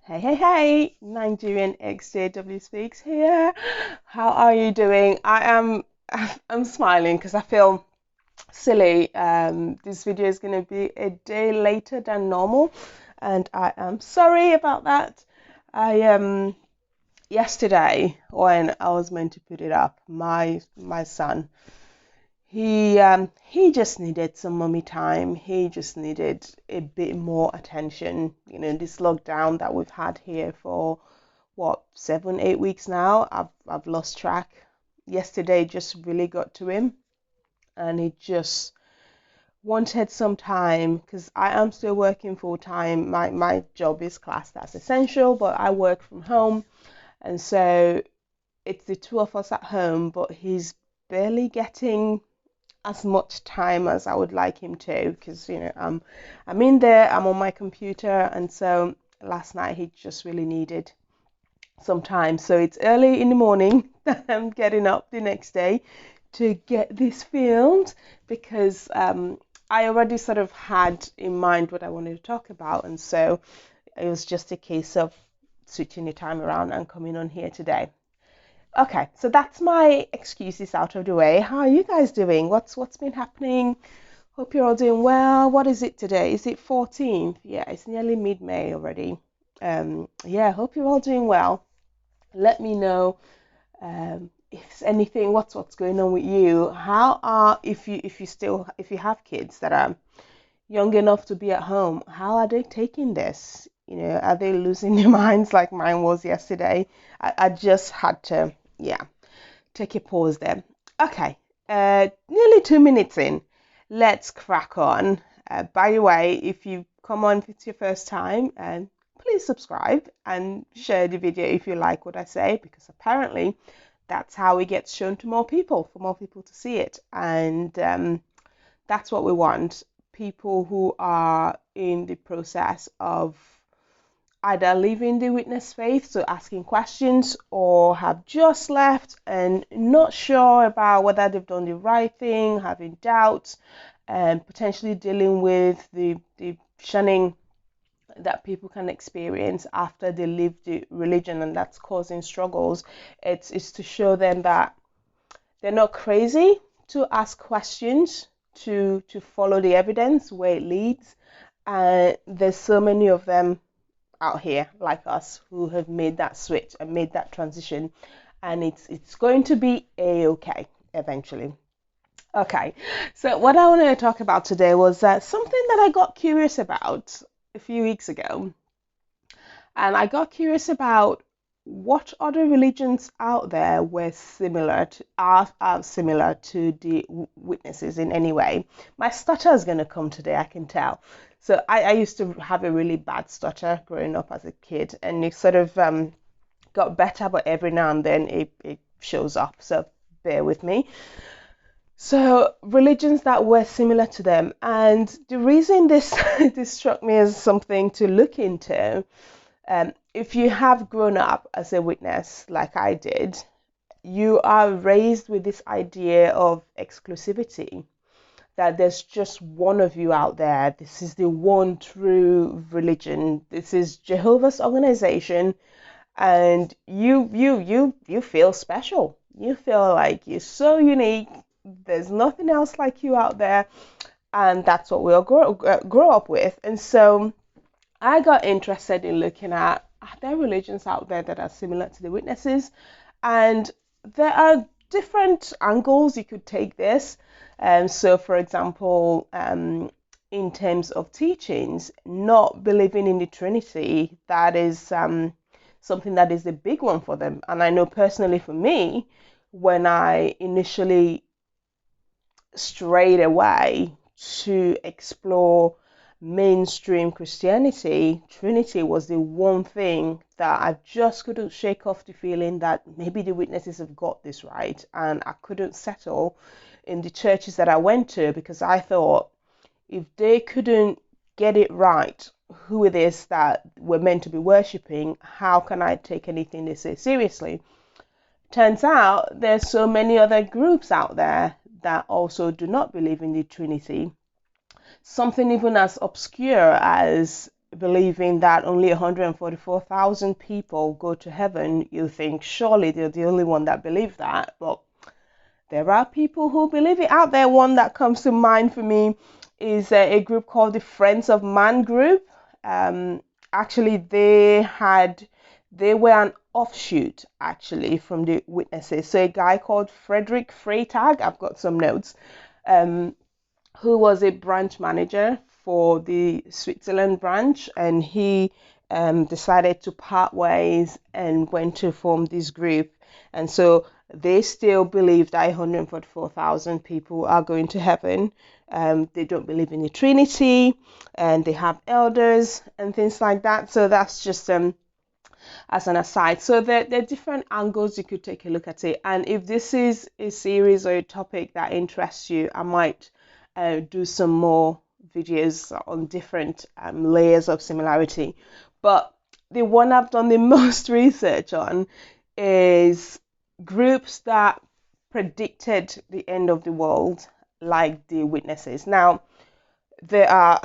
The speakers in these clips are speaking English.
Hey, hey, hey, Nigerian exjw speaks here. How are you doing? I'm smiling because I feel silly. This video is going to be a day later than normal, and I am sorry about that. I Yesterday when I was meant to put it up, my son he just needed some mommy time. He just needed a bit more attention. This lockdown that we've had here for what, 7, 8 weeks now. I've lost track. Yesterday just really got to him, and he just wanted some time because I am still working full time. My job is classed as essential, but I work from home, and so it's the two of us at home. But he's barely getting as much time as I would like him to, because I'm in there, I'm on my computer, and so last night he just really needed some time. So it's early in the morning that I'm getting up the next day to get this filmed, because I already sort of had in mind what I wanted to talk about, and so it was just a case of switching the time around and coming on here today. Okay, so that's my excuses out of the way. How are you guys doing? What's been happening? Hope you're all doing well. What is it today? Is it 14th? Yeah, it's nearly mid-May already. Yeah, hope you're all doing well. Let me know if there's anything. What's going on with you? How are if you have kids that are young enough to be at home, how are they taking this? Are they losing their minds like mine was yesterday? I just had to, yeah, take a pause there. Okay, nearly 2 minutes in. Let's crack on. By the way, if you come on if it's your first time, please subscribe and share the video if you like what I say, because apparently that's how it gets shown to more people, for more people to see it. And that's what we want. People who are in the process of either leaving the witness faith, so asking questions, or have just left and not sure about whether they've done the right thing, having doubts, and potentially dealing with the shunning that people can experience after they leave the religion, and that's causing struggles. It's to show them that they're not crazy to ask questions, to follow the evidence where it leads. There's so many of them out here like us who have made that switch and made that transition, and it's going to be a-okay eventually. Okay, so what I wanted to talk about today was something that I got curious about a few weeks ago, and I got curious about what other religions out there were similar to are similar to the witnesses in any way. My stutter is going to come today, I can tell. So I used to have a really bad stutter growing up as a kid, and it sort of got better, but every now and then it shows up. So bear with me. So religions that were similar to them, and the reason this this struck me as something to look into. If you have grown up as a witness like I did, you are raised with this idea of exclusivity, that there's just one of you out there. This is the one true religion. This is Jehovah's organization, and you feel special. You feel like you're so unique. There's nothing else like you out there, and that's what we all grow up with. And so I got interested in looking at, are there religions out there that are similar to the witnesses? And there are different angles you could take this. So, for example, in terms of teachings, not believing in the Trinity, that is something that is a big one for them. And I know personally for me, when I initially strayed away to explore mainstream Christianity, Trinity was the one thing that I just couldn't shake off the feeling that maybe the witnesses have got this right. And I couldn't settle in the churches that I went to, because I thought, if they couldn't get it right, who it is that we're meant to be worshipping, how can I take anything they say seriously? Turns out there's so many other groups out there that also do not believe in the Trinity. Something even as obscure as believing that only 144,000 people go to heaven, you think surely they're the only one that believe that. But there are people who believe it out there. One that comes to mind for me is a group called the Friends of Man group. Actually, they were an offshoot actually from the Witnesses. So a guy called Frederick Freytag, I've got some notes, who was a branch manager for the Switzerland branch, and he decided to part ways and went to form this group. And so they still believe that 144,000 people are going to heaven. They don't believe in the Trinity, and they have elders and things like that. So that's just as an aside. So there are different angles you could take a look at it. And if this is a series or a topic that interests you, I might do some more videos on different layers of similarity. But the one I've done the most research on is groups that predicted the end of the world, like the Witnesses. Now, there are,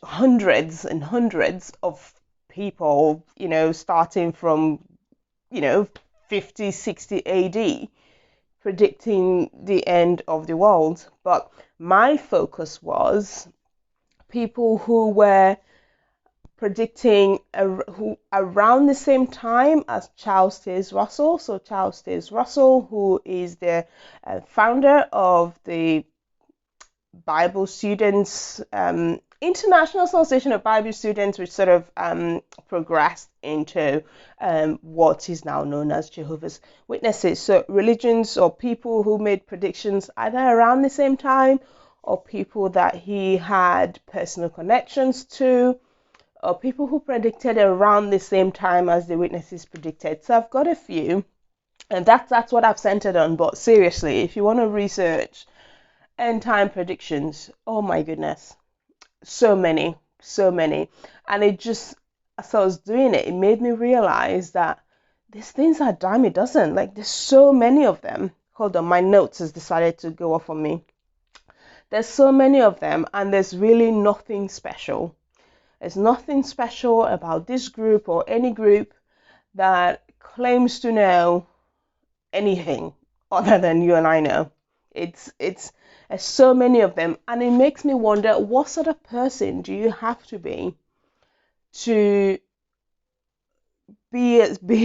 hundreds and hundreds of people, starting from, 50, 60 AD, predicting the end of the world. But my focus was people who were predicting around the same time as Charles Taze Russell. So Charles Taze Russell, who is the founder of the Bible Students, International Association of Bible Students, which sort of progressed into what is now known as Jehovah's Witnesses. So religions or people who made predictions either around the same time, or people that he had personal connections to, or people who predicted around the same time as the Witnesses predicted. So I've got a few, and that's what I've centered on. But seriously, if you want to research end time predictions, oh my goodness, so many. And it just, as I was doing it, it made me realize that these things are a dime a dozen. Like, there's so many of them. Hold on, my notes has decided to go off on me. There's so many of them, and there's really nothing special. There's nothing special about this group or any group that claims to know anything other than you and I know. It's so many of them, and it makes me wonder, what sort of person do you have to be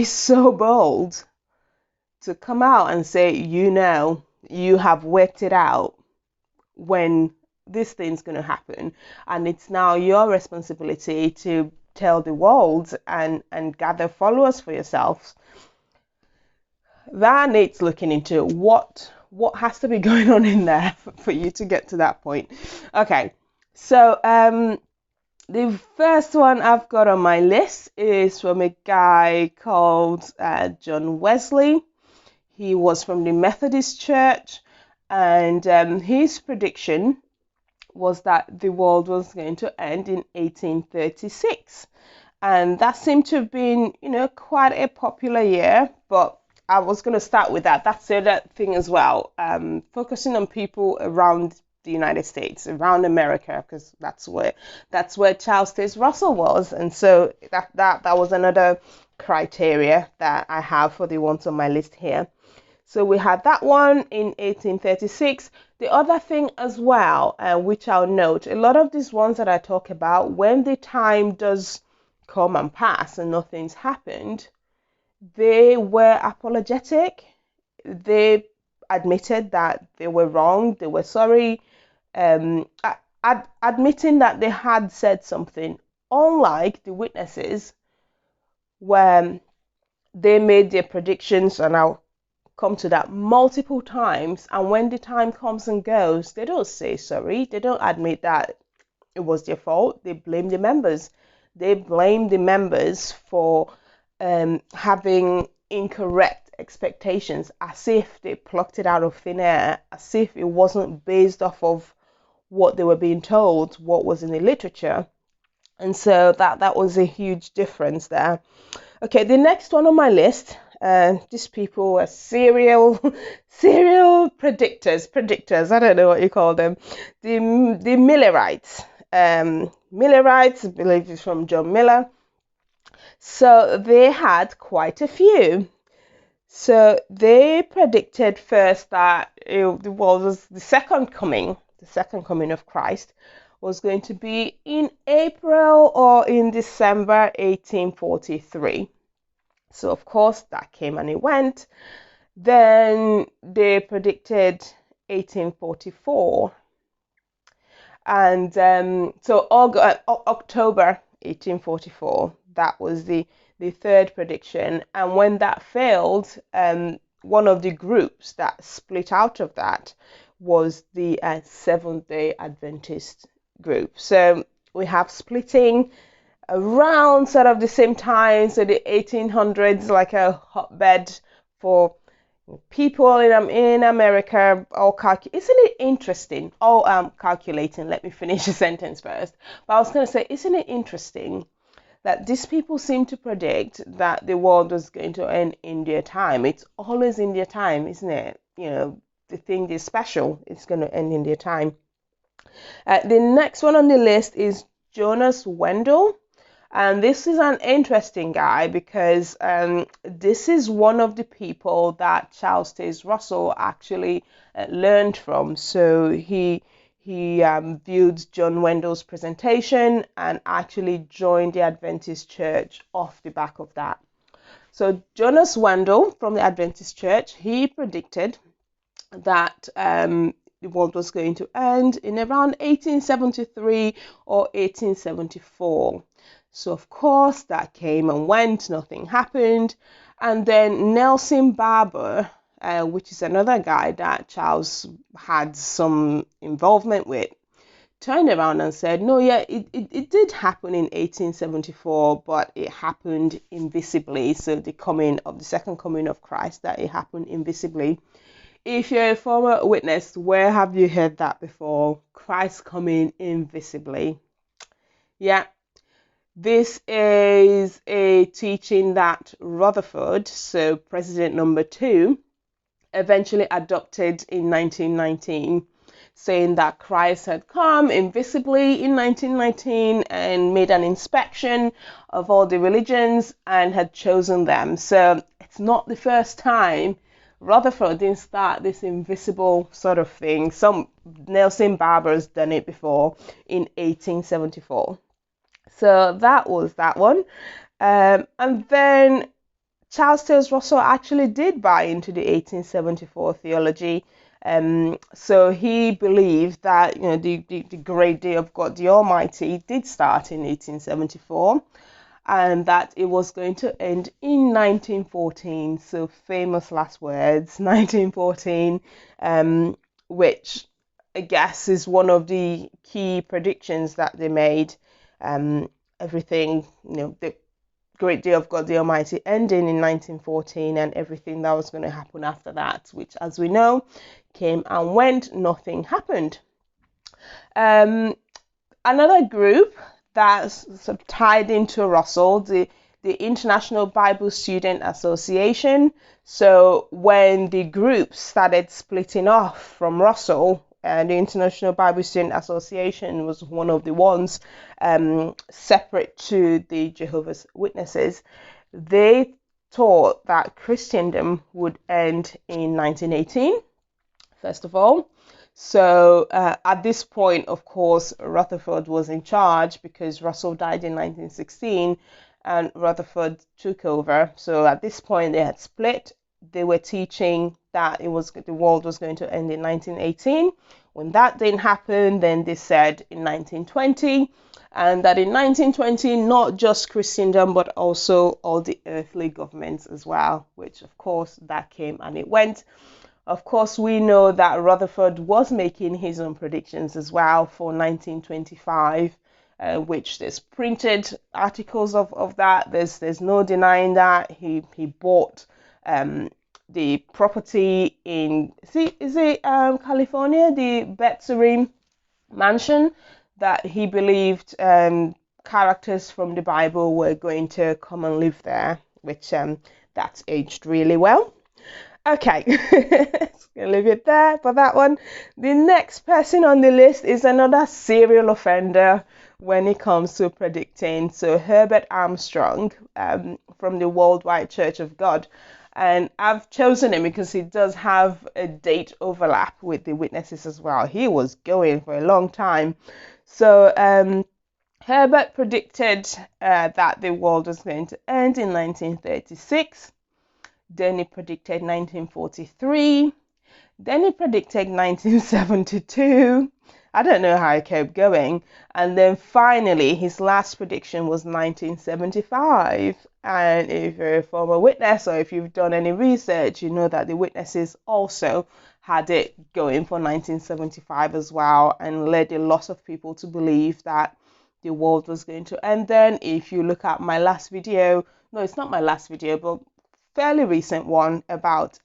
so bold to come out and say, you have worked it out, when this thing's going to happen, and it's now your responsibility to tell the world and gather followers for yourselves. That needs looking into. What has to be going on in there for you to get to that point? Okay, so the first one I've got on my list is from a guy called John Wesley. He was from the Methodist Church, and his prediction was that the world was going to end in 1836. And that seemed to have been, quite a popular year, but I was going to start with that. That's the other thing as well, focusing on people around the United States, around America, because that's where Charles Taze Russell was. And so that was another criteria that I have for the ones on my list here. So we had that one in 1836. The other thing as well, which I'll note, a lot of these ones that I talk about, when the time does come and pass and nothing's happened, they were apologetic. They admitted that they were wrong. They were sorry, admitting that they had said something. Unlike the Witnesses, where they made their predictions, and I'll come to that, multiple times, and when the time comes and goes, they don't say sorry. They don't admit that it was their fault. They blame the members. They blame the members for having incorrect expectations, as if they plucked it out of thin air, as if it wasn't based off of what they were being told, what was in the literature. And so that was a huge difference there. Okay, the next one on my list, these people are serial predictors, I don't know what you call them, the Millerites. Millerites, I believe it's from John Miller. So they had quite a few. So they predicted first that was the second coming of Christ was going to be in April or in December 1843. So of course that came and it went. Then they predicted 1844, and so October 1844. That was the third prediction. And when that failed, one of the groups that split out of that was the Seventh-day Adventist group. So we have splitting around sort of the same time, so the 1800s, like a hotbed for people in America. Isn't it interesting? Calculating. Let me finish the sentence first. But I was going to say, isn't it interesting that these people seem to predict that the world was going to end in their time? It's always in their time, isn't it? The thing is special. It's going to end in their time. The next one on the list is Jonas Wendell. And this is an interesting guy because this is one of the people that Charles Taze Russell actually learned from. So he viewed John Wendell's presentation and actually joined the Adventist Church off the back of that. So Jonas Wendell from the Adventist Church, he predicted that the world was going to end in around 1873 or 1874. So of course that came and went, nothing happened. And then Nelson Barber, which is another guy that Charles had some involvement with, turned around and said, no, yeah, it did happen in 1874, but it happened invisibly. So the second coming of Christ, that it happened invisibly. If you're a former witness, where have you heard that before? Christ coming invisibly. Yeah. This is a teaching that Rutherford, so president number 2, eventually adopted in 1919, saying that Christ had come invisibly in 1919 and made an inspection of all the religions and had chosen them. So it's not the first time. Rutherford didn't start this invisible sort of thing. Nelson Barber's done it before in 1874. So that was that one. And then Charles Taze Russell actually did buy into the 1874 theology. So he believed that the great day of God the Almighty did start in 1874 and that it was going to end in 1914. So famous last words, 1914, which I guess is one of the key predictions that they made. Everything, the great day of God the Almighty ending in 1914 and everything that was going to happen after that, which, as we know, came and went, nothing happened. Another group that's sort of tied into Russell, the International Bible Student Association. So when the groups started splitting off from Russell, and the International Bible Student Association was one of the ones separate to the Jehovah's Witnesses, they taught that Christendom would end in 1918, first of all. So at this point, of course, Rutherford was in charge because Russell died in 1916 and Rutherford took over. So at this point, they had split. They were teaching that the world was going to end in 1918. When that didn't happen, then they said in 1920, and that in 1920, not just Christendom, but also all the earthly governments as well, which of course that came and it went. Of course, we know that Rutherford was making his own predictions as well for 1925, which there's printed articles of that. There's no denying that he bought the property in California, the Betzerim mansion, that he believed characters from the Bible were going to come and live there, which that's aged really well. Okay, gonna leave it there for that one. The next person on the list is another serial offender when it comes to predicting. So Herbert Armstrong, from the Worldwide Church of God. And I've chosen him because he does have a date overlap with the witnesses as well. He was going for a long time. So Herbert predicted that the world was going to end in 1936. Then he predicted 1943. Then he predicted 1972. I don't know how he kept going. And then finally, his last prediction was 1975. And if you're a former witness or if you've done any research, you know that the witnesses also had it going for 1975 as well, and led a lot of people to believe that the world was going to end then. If you look at my last video, no, it's not my last video, but fairly recent one about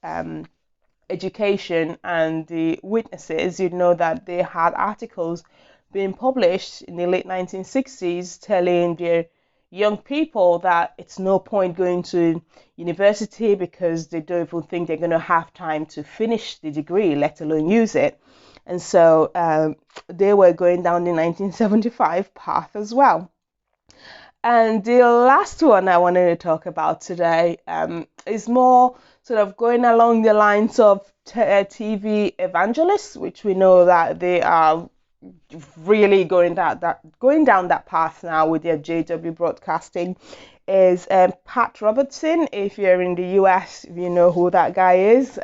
education and the witnesses, you know that they had articles being published in the late 1960s telling their young people that it's no point going to university because they don't even think they're going to have time to finish the degree, let alone use it. And so they were going down the 1975 path as well. And the last one I wanted to talk about today is more sort of going along the lines of TV evangelists, which we know that they are really going down that path now with their JW broadcasting. Is Pat Robertson. If you're in the US, you know who that guy is.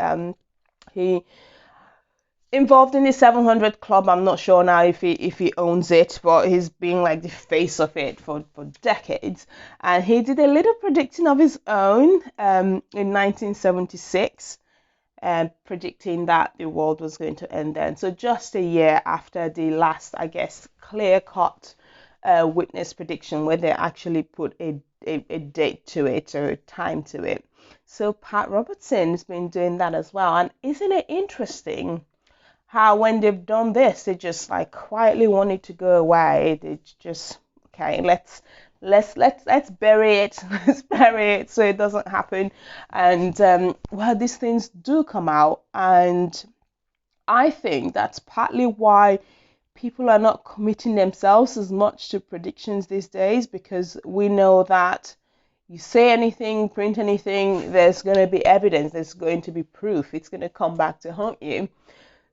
He involved in the 700 Club. I'm not sure now if he owns it, but he's been like the face of it for decades. And he did a little predicting of his own in 1976, predicting that the world was going to end then. So just a year after the last, I guess, clear-cut witness prediction where they actually put a date to it or a time to it. So Pat Robertson's been doing that as well. And isn't it interesting how when they've done this, they just like quietly want it to go away. They just, okay, let's bury it. Let's bury it so it doesn't happen. And well, these things do come out, and I think that's partly why people are not committing themselves as much to predictions these days, because we know that you say anything, print anything, there's going to be evidence, there's going to be proof, it's going to come back to haunt you.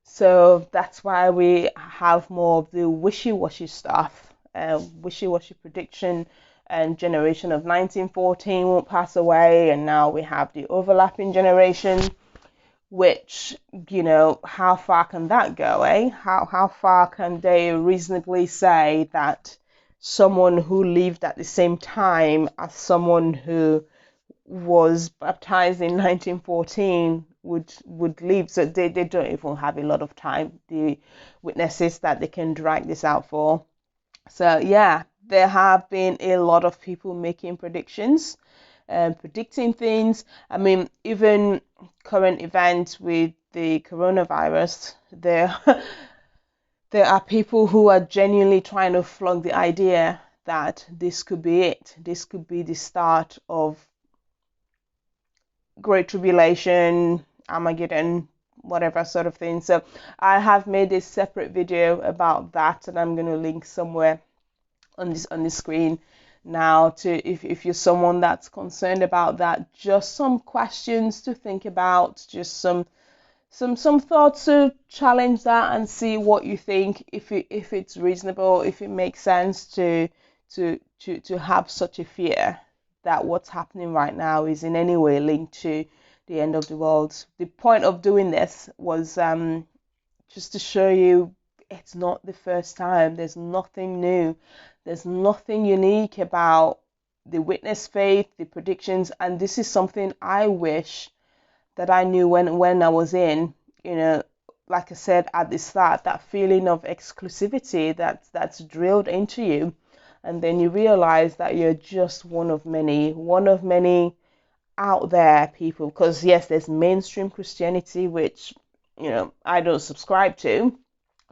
So that's why we have more of the wishy-washy stuff, wishy-washy prediction, and generation of 1914 won't pass away, and now we have the overlapping generation, which, you know, how far can that go, eh? How far can they reasonably say that someone who lived at the same time as someone who was baptized in 1914 would leave? So they don't even have a lot of time, the witnesses, that they can drag this out for. So yeah, there have been a lot of people making predictions and predicting things. I mean, even current events with the coronavirus, there are people who are genuinely trying to flog the idea that this could be it. This could be the start of Great Tribulation, Armageddon, whatever sort of thing. So I have made a separate video about that, and I'm going to link somewhere on the screen now to if you're someone that's concerned about that. Just some questions to think about, just some thoughts to challenge that and see what you think, if it's reasonable, if it makes sense to have such a fear that what's happening right now is in any way linked to the end of the world. The point of doing this was just to show you it's not the first time. There's nothing new. There's nothing unique about the witness faith, the predictions, and this is something I wish that I knew when I was in, you know, like I said at the start, that feeling of exclusivity that's drilled into you. And then you realize that you're just one of many out there people. Because yes, there's mainstream Christianity, which, you know, I don't subscribe to,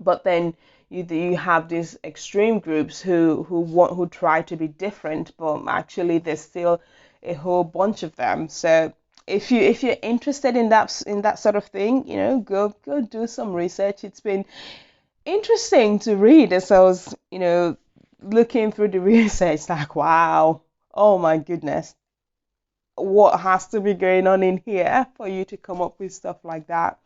but then you have these extreme groups who try to be different, but actually there's still a whole bunch of them. So if you're interested in that sort of thing, you know, go do some research. It's been interesting to read as I was, you know, looking through the research, like, wow, oh my goodness, what has to be going on in here for you to come up with stuff like that?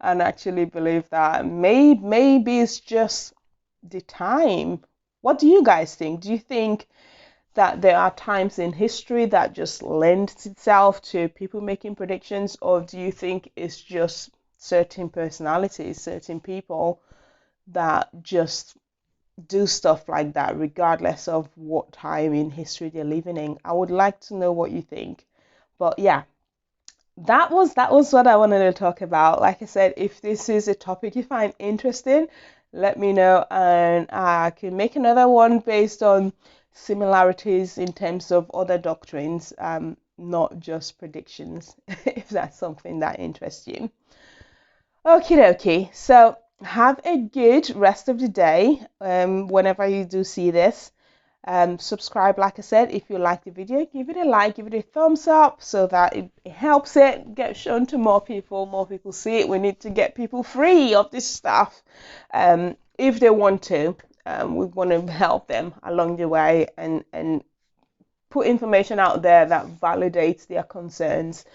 And actually believe that maybe it's just the time. What do you guys think? Do you think that there are times in history that just lends itself to people making predictions, or do you think it's just certain personalities, certain people that just do stuff like that regardless of what time in history they're living in? I would like to know what you think. But yeah, that was what I wanted to talk about. Like I said, if this is a topic you find interesting, let me know, and I can make another one based on similarities in terms of other doctrines, not just predictions, if that's something that interests you. Okie dokie. So have a good rest of the day. Whenever you do see this. Subscribe, like I said. If you like the video, give it a like, give it a thumbs up so that it helps it get shown to more people see it. We need to get people free of this stuff, if they want to. We want to help them along the way and put information out there that validates their concerns.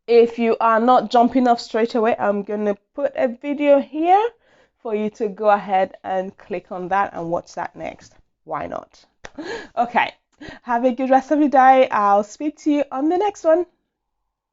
If you are not jumping off straight away, I'm going to put a video here for you to go ahead and click on that and watch that next. Why not? Okay, have a good rest of your day. I'll speak to you on the next one.